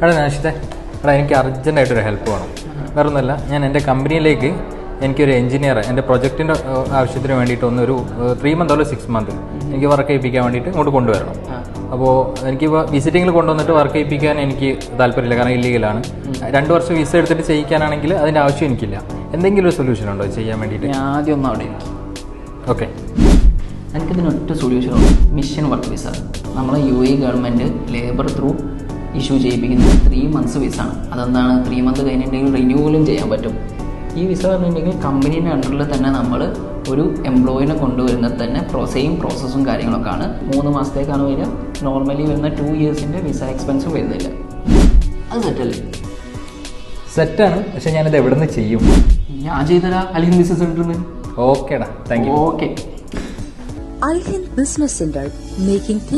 എടാ നാഷിത്തെ, എനിക്ക് അർജൻറ്റായിട്ടൊരു ഹെൽപ്പ് വേണം. വേറെ ഒന്നുമല്ല, ഞാൻ എൻ്റെ കമ്പനിയിലേക്ക് എനിക്കൊരു എഞ്ചിനീയർ എൻ്റെ പ്രൊജക്റ്റിൻ്റെ ആവശ്യത്തിന് വേണ്ടിയിട്ട് ഒരു 3 month or 6 month എനിക്ക് വർക്ക് ചെയ്യിപ്പിക്കാൻ വേണ്ടിയിട്ട് ഇങ്ങോട്ട് കൊണ്ടുവരണം. അപ്പോൾ എനിക്കിപ്പോൾ വിസിറ്റിങ്ങിൽ കൊണ്ടുവന്നിട്ട് വർക്ക് ചെയ്യിപ്പിക്കാൻ എനിക്ക് താല്പര്യമില്ല, കാരണം ഇല്ലീഗലാണ്. 2 വർഷം വിസ എടുത്തിട്ട് ചെയ്യിക്കാനാണെങ്കിൽ അതിൻ്റെ ആവശ്യം എനിക്കില്ല. എന്തെങ്കിലും ഒരു സൊല്യൂഷൻ ഉണ്ടോ ചെയ്യാൻ വേണ്ടിയിട്ട്? ഞാൻ ആദ്യം ഒന്നും അവിടെ ഓക്കെ, എനിക്കിതിനൊറ്റ സൊല്യൂഷനുണ്ട്. Mission work visa. നമ്മളെ UAE government labour through issue ചെയ്യിപ്പിക്കുന്നത് 3 months വിസ ആണ്. അതെന്താണ്, 3 month കഴിഞ്ഞിട്ടുണ്ടെങ്കിൽ റിന്യൂവലും ചെയ്യാൻ പറ്റും. ഈ വിസ പറഞ്ഞിട്ടുണ്ടെങ്കിൽ കമ്പനീൻ്റെ അണ്ടറിൽ തന്നെ നമ്മൾ ഒരു എംപ്ലോയിനെ കൊണ്ടുവരുന്നത് തന്നെ സെയിം പ്രോസസ്സും കാര്യങ്ങളൊക്കെയാണ്. 3 മാസത്തേക്കാണ് വരിക. നോർമലി വരുന്ന 2 yearsൻ്റെ വിസ എക്സ്പെൻസും വരുന്നില്ല. അത് സെറ്റല്ലേ? സെറ്റാണ്, പക്ഷെ ഞാനിത് എവിടെ നിന്ന് ചെയ്യും? ഞാൻ ചെയ്തരാ അൽഹിന്ദ് ബിസിനസ് സെന്ററിൽ. ഓക്കേടാ, thank you. Okay. Al Hind Business Center, making things